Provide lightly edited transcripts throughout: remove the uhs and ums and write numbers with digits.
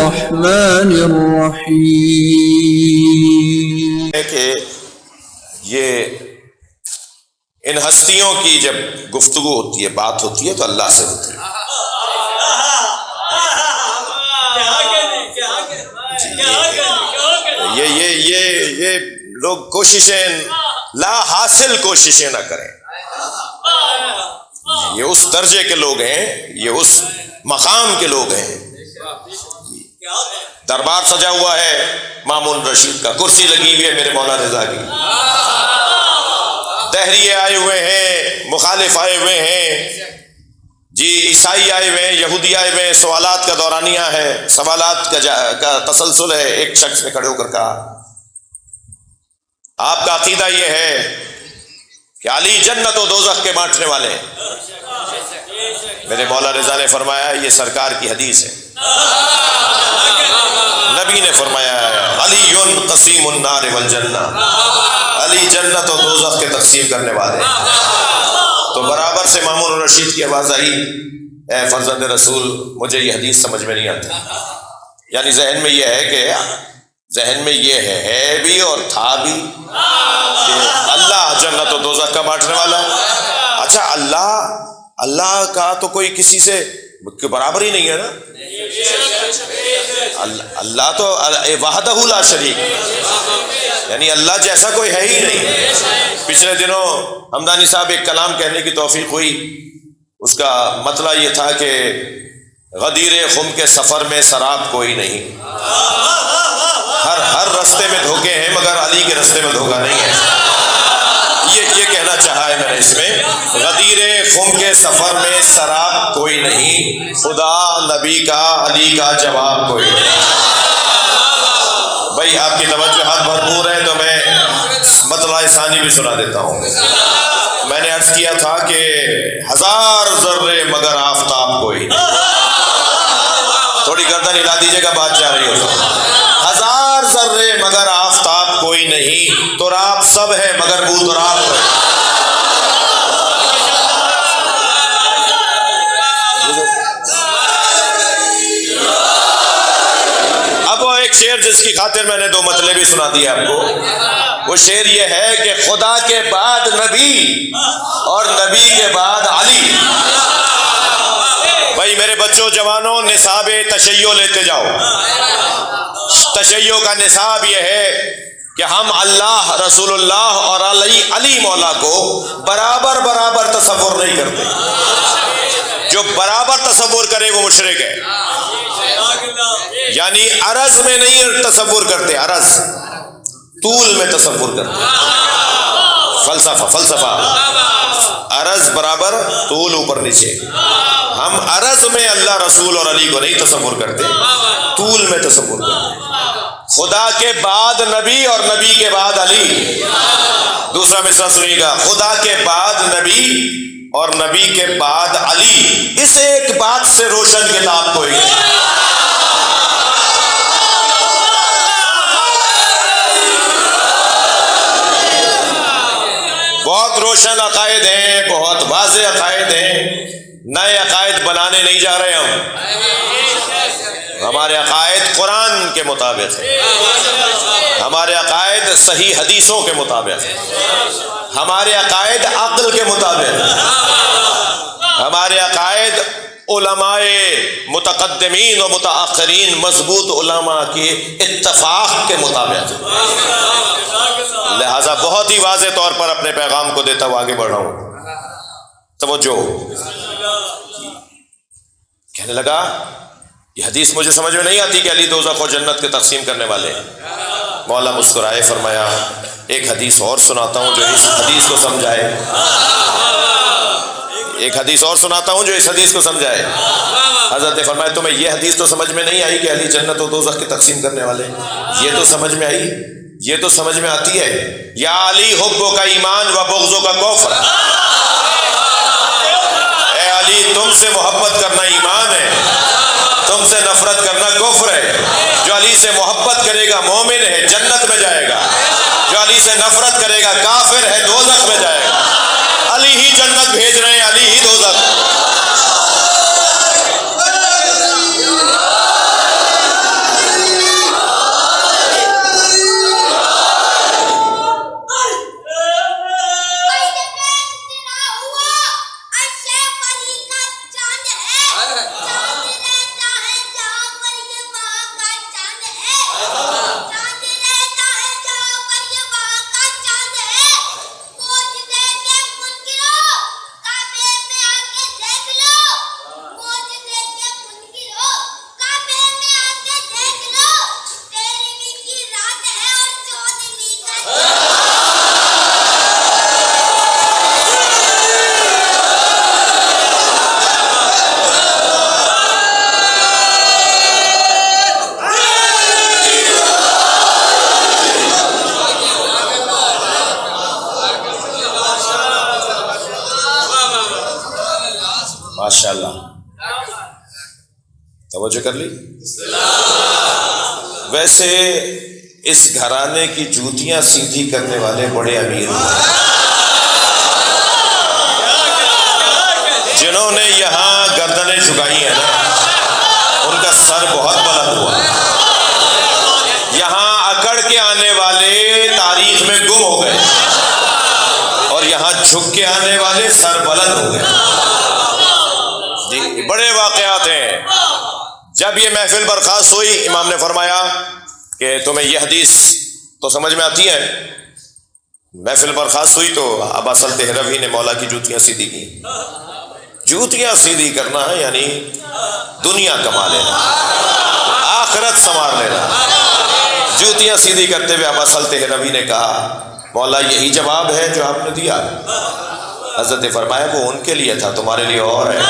الرحمن الرحیم. کہ یہ ان ہستیوں کی جب گفتگو ہوتی ہے، بات ہوتی ہے، تو اللہ سے ہوتی ہے. یہ لوگ کوششیں لا حاصل کوششیں نہ کریں. یہ اس درجے کے لوگ ہیں، یہ اس مقام کے لوگ ہیں. دربار سجا ہوا ہے مامون رشید کا، کرسی لگی ہوئی ہے میرے مولا رضا کی، دہریے آئے ہوئے ہیں، مخالف آئے ہوئے ہیں، جی عیسائی آئے ہوئے ہیں، یہودی آئے ہوئے ہیں، سوالات کا دورانیہ ہے، سوالات کا تسلسل ہے. ایک شخص نے کھڑے ہو کر کہا آپ کا عقیدہ یہ ہے کہ علی جنت و دوزخ کے بانٹنے والے ہیں. میرے مولا رضا نے فرمایا یہ سرکار کی حدیث ہے، نبی نے فرمایا علی قسیم النار والجنہ، علی جنت و دوزخ کے تقسیم کرنے والے. تو برابر سے مامون رشید کی آواز آئی اے فرزند رسول مجھے یہ حدیث سمجھ میں نہیں آتی. یعنی ذہن میں یہ ہے کہ ہے بھی اور تھا بھی کہ اللہ جنت و دوزخ کا بانٹنے والا ہے. اچھا اللہ کا تو کوئی کسی سے برابر ہی نہیں ہے نا. اللہ تو وحدہ لا شریک، یعنی اللہ جیسا کوئی ہے ہی نہیں. پچھلے دنوں حمدانی صاحب ایک کلام کہنے کی توفیق ہوئی، اس کا مطلب یہ تھا کہ غدیر خم کے سفر میں سراب کوئی نہیں. ہر رستے میں دھوکے ہیں مگر علی کے رستے میں دھوکا نہیں ہے. یہ کہنا چاہا ہے میں نے اس میں، غدیر خم کے سفر میں سراب کوئی نہیں، خدا نبی کا علی کا جواب کوئی نہیں. بھائی آپ کی توجہات بھرپور ہے تو میں مطلع ثانی بھی سنا دیتا ہوں. میں نے عرض کیا تھا کہ 1000 ذرے مگر آفتاب کوئی نہیں. تھوڑی گردن ہلا دیجیے گا بات جا رہی ہو. 1000 ذرے مگر آفتاب کوئی نہیں، تراب سب ہے مگر بو تراب کوئی. اب وہ ایک شعر جس کی خاطر میں نے 2 مطلب بھی سنا دیا آپ کو، وہ شعر یہ ہے کہ خدا کے بعد نبی اور نبی کے بعد علی. بھائی میرے بچوں جوانوں، نصاب تشیع لیتے جاؤ. تشیع کا نصاب یہ ہے کہ ہم اللہ، رسول اللہ اور علی مولا کو برابر تصور نہیں کرتے. جو برابر تصور کرے وہ مشرک ہے. یعنی عرض میں نہیں تصور کرتے، عرض طول میں تصور کرتے. فلسفہ عرض برابر طول اوپر نیچے. ہم عرض میں اللہ رسول اور علی کو نہیں تصور کرتے، طول میں تصور کرتے. خدا کے بعد نبی اور نبی کے بعد علی. دوسرا مصرع سنیے گا، خدا کے بعد نبی اور نبی کے بعد علی، اس ایک بات سے روشن کتاب کوئی نہیں. بہت روشن عقائد ہیں، بہت واضح عقائد ہیں. نئے عقائد بنانے نہیں جا رہے ہم. ہمارے عقائد قرآن کے مطابق ہیں، ہمارے عقائد صحیح حدیثوں کے مطابق ہیں، ہمارے عقائد عقل کے مطابق ہیں، ہمارے عقائد علماء متقدمین و متاخرین مضبوط علماء کے اتفاق کے مطابق ہیں. لہذا بہت ہی واضح طور پر اپنے پیغام کو دیتا ہوا آگے بڑھ رہا ہوں. توجہ. کہنے لگا یہ حدیث مجھے سمجھ میں نہیں آتی کہ علی دوزخ و جنت کے تقسیم کرنے والے ہیں. مولا مسکرائے فرمایا ایک حدیث اور سناتا ہوں جو اس حدیث کو سمجھائے. ایک حدیث اور سناتا ہوں جو اس حدیث کو سمجھائے. حضرت نے فرمایا تمہیں یہ حدیث تو سمجھ میں نہیں آئی کہ علی جنت و دوزخ کے تقسیم کرنے والے ہیں. یہ تو سمجھ میں آئی، یہ تو سمجھ میں آتی ہے. یا علی حبوں کا ایمان و بغضوں کا کفر. اے علی تم سے محبت کرنا ایمان ہے، تم سے نفرت کرنا کفر ہے. جو علی سے محبت کرے گا مومن ہے، جنت میں جائے گا. جو علی سے نفرت کرے گا کافر ہے، دوزخ میں جائے گا. علی ہی جنت بھیج رہے ہیں، علی ہی دوزخ. توجہ کر لی؟ ویسے اس گھرانے کی جوتیاں سیدھی کرنے والے بڑے امیر ہیں، جنہوں نے یہاں گردنیں جھکائی ہیں نا، ان کا سر بہت بلند ہوا۔ یہاں اکڑ کے آنے والے تاریخ میں گم ہو گئے، اور یہاں جھک کے آنے والے سر بلند ہو گئے۔ جی بڑے واقعات ہیں۔ جب یہ محفل برخاست ہوئی، امام نے فرمایا کہ تمہیں یہ حدیث تو سمجھ میں آتی ہے؟ محفل برخاست ہوئی تو ابا سلط ہروی نے مولا کی جوتیاں سیدھی کی۔ جوتیاں سیدھی کرنا ہے یعنی دنیا کما لینا، آخرت سنوار لینا۔ جوتیاں سیدھی کرتے ہوئے ابا سلط ہروی نے کہا مولا یہی جواب ہے جو آپ نے دیا؟ حضرت نے فرمایا وہ ان کے لیے تھا، تمہارے لیے اور ہے۔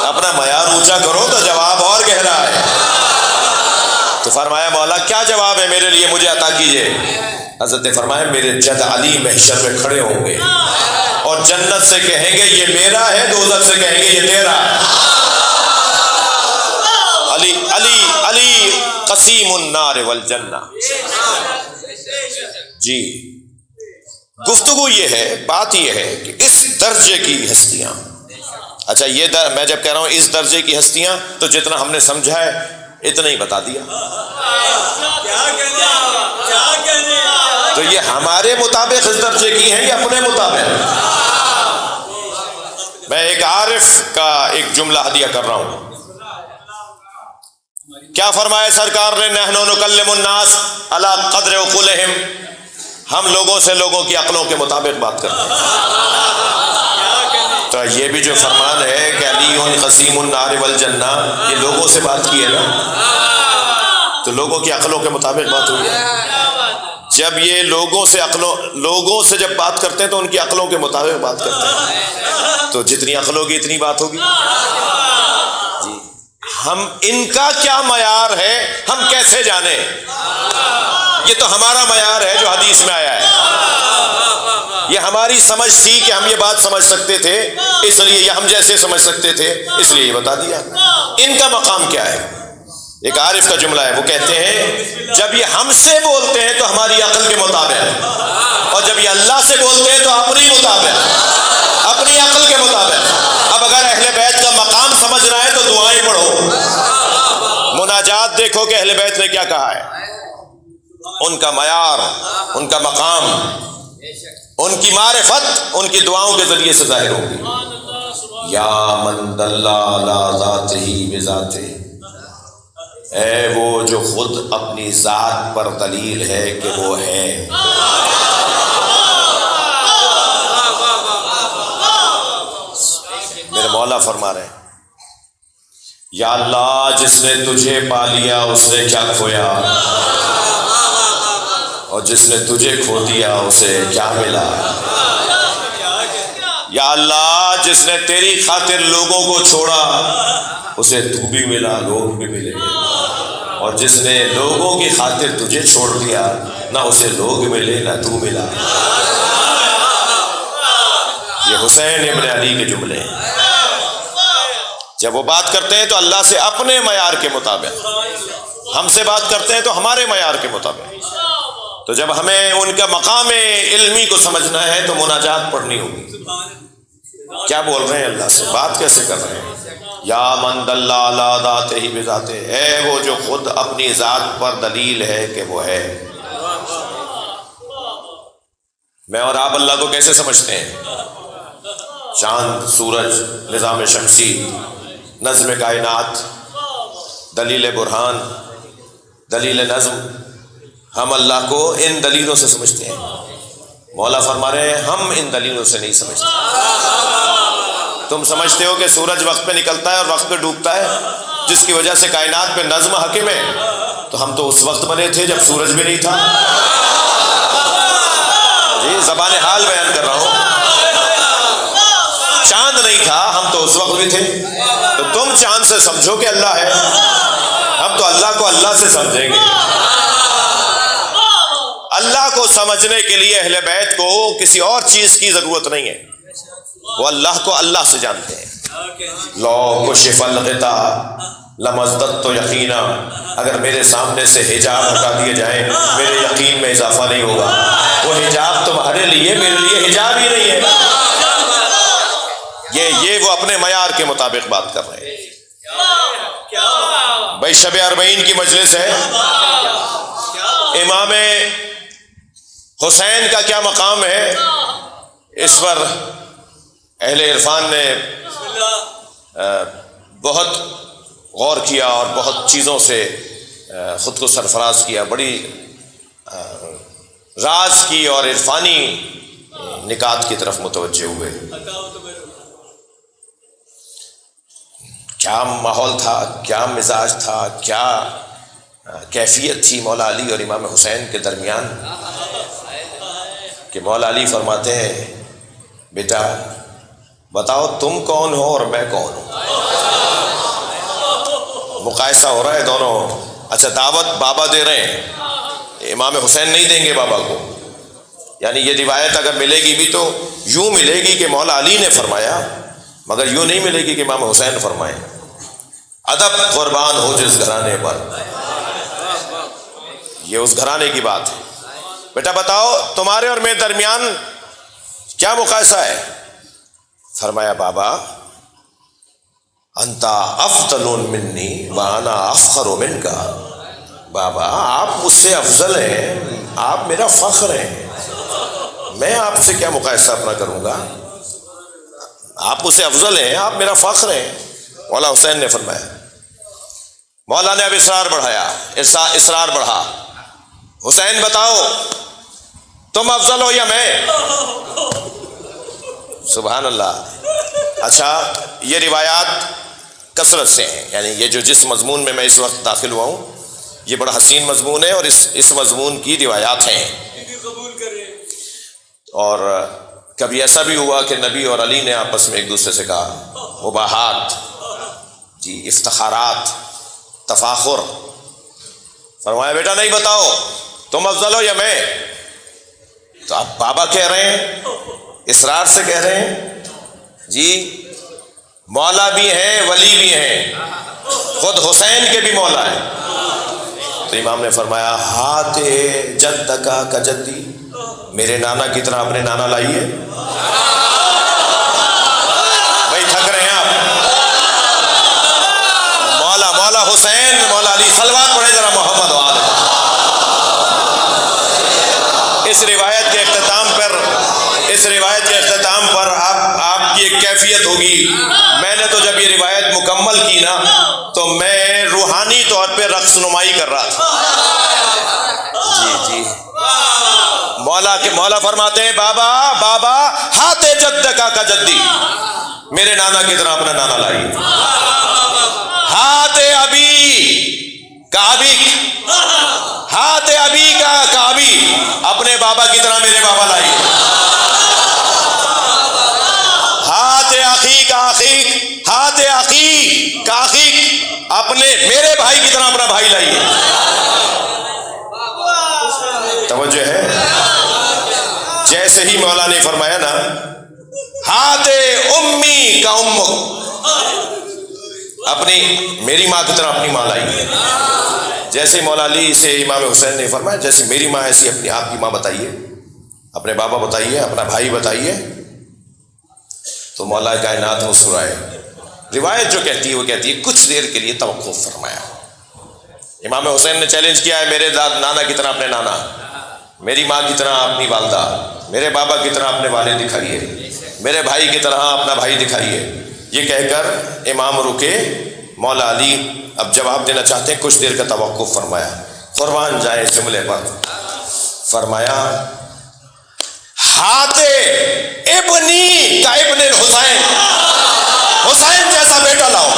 اپنا معیار اونچا کرو تو جواب اور گہرا ہے۔ تو فرمایا مولا کیا جواب ہے میرے لیے، مجھے عطا کیجئے۔ حضرت نے فرمایا میرے جد علی محشر میں کھڑے ہوں گے اور جنت سے کہیں گے یہ میرا ہے، دوزخ سے کہیں گے یہ تیرا ہے۔ علی علی علی قسیم النار والجنہ۔ جی گفتگو یہ ہے، بات یہ ہے کہ اس درجے کی ہستیاں، اچھا یہ میں جب کہہ رہا ہوں اس درجے کی ہستیاں تو جتنا ہم نے سمجھا ہے اتنا ہی بتا دیا۔ تو یہ ہمارے مطابق اس درجے کی ہیں یا اپنے مطابق؟ میں ایک عارف کا ایک جملہ ہدیہ کر رہا ہوں۔ کیا فرمایا سرکار نے؟ نحن نکلم الناس علی قدر عقولہم، ہم لوگوں سے لوگوں کی عقلوں کے مطابق بات کرتے ہیں۔ تو یہ بھی جو فرمان ہے کہ علی قسیم النار والجنہ، یہ لوگوں سے بات کی ہے نا، تو لوگوں کی عقلوں کے مطابق بات ہوئی ہے۔ جب یہ لوگوں سے جب بات کرتے ہیں تو ان کی عقلوں کے مطابق بات کرتے ہیں، تو جتنی عقل ہوگی اتنی بات ہوگی۔ جی ہم ان کا کیا معیار ہے ہم کیسے جانیں؟ یہ تو ہمارا معیار ہے جو حدیث میں آیا ہے۔ یہ ہماری سمجھ تھی کہ ہم یہ بات سمجھ سکتے تھے، اس لیے یہ ہم جیسے سمجھ سکتے تھے اس لیے یہ بتا دیا۔ ان کا مقام کیا ہے؟ ایک عارف کا جملہ ہے، وہ کہتے ہیں جب یہ ہم سے بولتے ہیں تو ہماری عقل کے مطابق، اور جب یہ اللہ سے بولتے ہیں تو اپنی مطابق، اپنی عقل کے مطابق۔ اب اگر اہل بیت کا مقام سمجھنا ہے تو دعائیں پڑھو، مناجات دیکھو کہ اہل بیت نے کیا کہا ہے۔ ان کا معیار، ان کا مقام، ان کی معرفت ان کی دعاؤں کے ذریعے سے ظاہر ہوگی۔ یا من دل علی ذاتہ بذاتہ، اے وہ جو خود اپنی ذات پر دلیل ہے کہ وہ ہے۔ میرے مولا فرما رہے ہیں یا اللہ جس نے تجھے پا لیا اس نے کیا کھویا، اور جس نے تجھے کھو دیا اسے کیا ملا۔ یا اللہ جس نے تیری خاطر لوگوں کو چھوڑا اسے تو بھی ملا، لوگ بھی ملے، اور جس نے لوگوں کی خاطر تجھے چھوڑ دیا نہ اسے لوگ ملے نہ تو ملا۔ یہ حسین ابن علی کے جملے ہیں۔ جب وہ بات کرتے ہیں تو اللہ سے اپنے معیار کے مطابق، ہم سے بات کرتے ہیں تو ہمارے معیار کے مطابق۔ تو جب ہمیں ان کا مقام علمی کو سمجھنا ہے تو مناجات پڑھنی ہوگی۔ کیا بول رہے ہیں اللہ سے، بات کیسے کر رہے ہیں؟ یا من دل علی ذاتہ بذاتہ، اے وہ جو خود اپنی ذات پر دلیل ہے کہ وہ ہے۔ میں اور آپ اللہ کو کیسے سمجھتے ہیں؟ چاند، سورج، نظام شمسی، نظم کائنات، دلیل برہان، دلیل نظم، ہم اللہ کو ان دلیلوں سے سمجھتے ہیں۔ مولا فرما رہے ہیں ہم ان دلیلوں سے نہیں سمجھتے۔ تم سمجھتے ہو کہ سورج وقت پہ نکلتا ہے اور وقت پہ ڈوبتا ہے، جس کی وجہ سے کائنات پہ نظم حاکم ہے، تو ہم تو اس وقت بنے تھے جب سورج بھی نہیں تھا۔ جی زبان حال بیان کر رہا ہوں، چاند نہیں تھا ہم تو اس وقت بھی تھے۔ تو تم چاند سے سمجھو کہ اللہ ہے، ہم تو اللہ کو اللہ سے سمجھیں گے۔ اللہ کو سمجھنے کے لیے اہل بیت کو کسی اور چیز کی ضرورت نہیں ہے، وہ اللہ کو اللہ سے جانتے ہیں۔ لو کشف الغطاء لمزددت یقینا، اگر میرے سامنے سے حجاب ہٹا دیے جائیں میرے یقین میں اضافہ نہیں ہوگا۔ وہ حجاب تمہارے لیے، میرے لیے حجاب ہی نہیں ہے۔ یہ وہ اپنے معیار کے مطابق بات کر رہے ہیں۔ بھائی شب اربعین کی مجلس ہے، امام حسین کا کیا مقام ہے، اس پر اہل عرفان نے بہت غور کیا اور بہت چیزوں سے خود کو سرفراز کیا، بڑی راز کی اور عرفانی نکات کی طرف متوجہ ہوئے۔ کیا ماحول تھا، کیا مزاج تھا، کیا کیفیت تھی مولا علی اور امام حسین کے درمیان، کہ مولا علی فرماتے ہیں بیٹا بتاؤ تم کون ہو اور میں کون ہوں۔ مقایسہ ہو رہا ہے دونوں۔ اچھا دعوت بابا دے رہے ہیں، امام حسین نہیں دیں گے بابا کو، یعنی یہ روایت اگر ملے گی بھی تو یوں ملے گی کہ مولا علی نے فرمایا، مگر یوں نہیں ملے گی کہ امام حسین فرمائیں۔ ادب قربان ہو جس گھرانے پر، یہ اس گھرانے کی بات ہے۔ بیٹا بتاؤ تمہارے اور میرے درمیان کیا مقایسہ ہے؟ فرمایا بابا انتا افضل منی وانا افخر منکا، بابا آپ مجھ سے افضل ہیں، آپ میرا فخر ہیں، میں آپ سے کیا مقایسہ اپنا کروں گا؟ آپ مجھ سے افضل ہیں، آپ میرا فخر ہیں۔ مولا حسین نے فرمایا، مولا نے اب اصرار بڑھایا، اصرار بڑھا، حسین بتاؤ تم افضل ہو یا میں؟ سبحان اللہ۔ اچھا یہ روایات کثرت سے ہیں، یعنی یہ جو جس مضمون میں اس وقت داخل ہوا ہوں یہ بڑا حسین مضمون ہے، اور اس مضمون کی روایات ہیں۔ اور کبھی ایسا بھی ہوا کہ نبی اور علی نے آپس میں ایک دوسرے سے کہا، مباحات، جی افتخارات، تفاخر۔ فرمایا بیٹا نہیں بتاؤ تم افضل ہو یا میں؟ تو اب بابا کہہ رہے ہیں، اصرار سے کہہ رہے ہیں، جی مولا بھی ہیں ولی بھی ہیں، خود حسین کے بھی مولا ہیں۔ تو امام نے فرمایا ہاتھ جدکا کا جدی، میرے نانا کی طرح اپنے نانا لائیے۔ بھائی تھک رہے ہیں آپ؟ مولا حسین، مولا علی، صلوات پڑھے ذرا محمد و آل۔ اس روایت کے اختتام پر آپ کی ایک کیفیت ہوگی۔ میں نے تو جب یہ روایت مکمل کی نا تو میں روحانی طور پہ رقص نمائی کر رہا تھا۔ جی مولا فرماتے ہیں بابا ہاتھ جدکا کا جدی، میرے نانا کی طرح اپنا نانا لائیے۔ ہاتھ ابی کا ابی، اپنے بابا کی طرح میرے بابا لائیے۔ ہاتھ عقیق کا عقیق، اپنے میرے بھائی کی طرح اپنا بھائی لائیے۔ توجہ ہے؟ جیسے ہی مولا نے فرمایا نا ہاتھ امی کا امک، اپنی میری ماں کی طرح اپنی ماں لائیے۔ جیسے مولا علی سے امام حسین نے فرمایا جیسے میری ماں ایسی اپنی آپ کی ماں بتائیے، اپنے بابا بتائیے، اپنا بھائی بتائیے۔ تو مولا کائنات مسکرائے۔ روایت جو کہتی ہے وہ کہتی ہے کچھ دیر کے لیے توقف فرمایا۔ امام حسین نے چیلنج کیا ہے میرے نانا کی طرح اپنے نانا، میری ماں کی طرح اپنی والدہ، میرے بابا کی طرح اپنے والد دکھائیے، میرے بھائی کی طرح اپنا بھائی دکھائیے۔ یہ کہہ کر امام رکے، مولا علی اب جواب دینا چاہتے ہیں، کچھ دیر کا توقف فرمایا۔ قربان جائے اس جملے پر، فرمایا ہاتھ ابنی کا ابن الحسین، حسین جیسا بیٹا لاؤ۔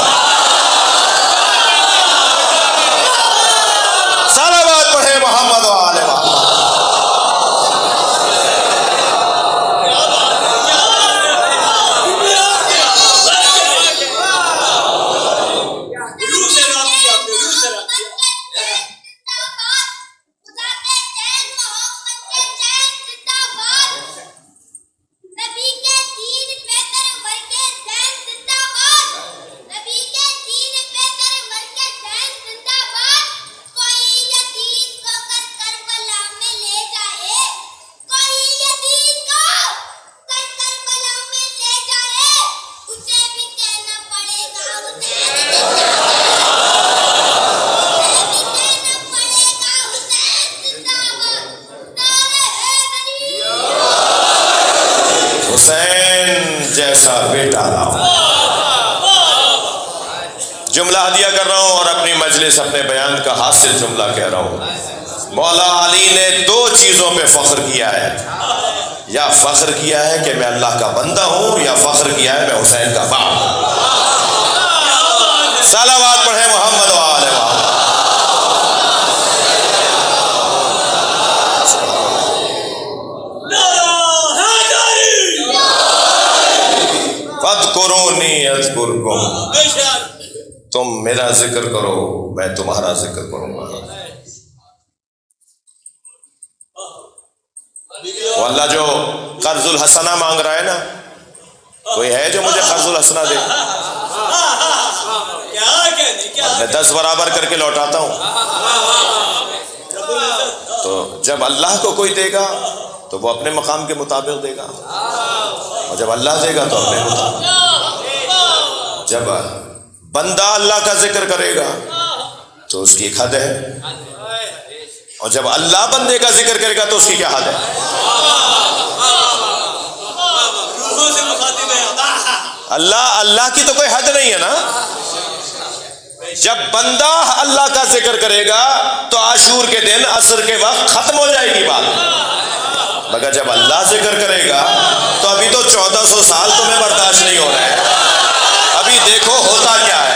صلوات پڑھے محمد و آل محمد۔ ہوں اور اپنی مجلس اپنے بیان کا حاصل جملہ کہہ رہا ہوں. مولا علی نے دو چیزوں پہ فخر کیا ہے. یا فخر کیا ہے کہ میں اللہ کا بندہ ہوں، یا فخر کیا ہے میں حسین کا باپ ہوں. صلوات پڑھیں محمد و آل محمد. فاذکرونی اذکرکم، تم میرا ذکر کرو میں تمہارا ذکر کروں گا. وہ اللہ جو قرض الحسنہ مانگ رہا ہے نا، کوئی ہے جو مجھے قرض الحسنہ دے؟ میں 10 برابر کر کے لوٹاتا ہوں. تو جب اللہ کو کوئی دے گا تو وہ اپنے مقام کے مطابق دے گا، اور جب اللہ دے گا تو اپنے مطابق. جب بندہ اللہ کا ذکر کرے گا تو اس کی ایک حد ہے، اور جب اللہ بندے کا ذکر کرے گا تو اس کی کیا حد ہے؟ اللہ کی تو کوئی حد نہیں ہے نا. جب بندہ اللہ کا ذکر کرے گا تو عاشور کے دن عصر کے وقت ختم ہو جائے گی بات، مگر جب اللہ ذکر کرے گا تو ابھی تو 1400 سال تمہیں برداشت نہیں ہو رہے ہیں. ابھی دیکھو ہوتا کیا ہے.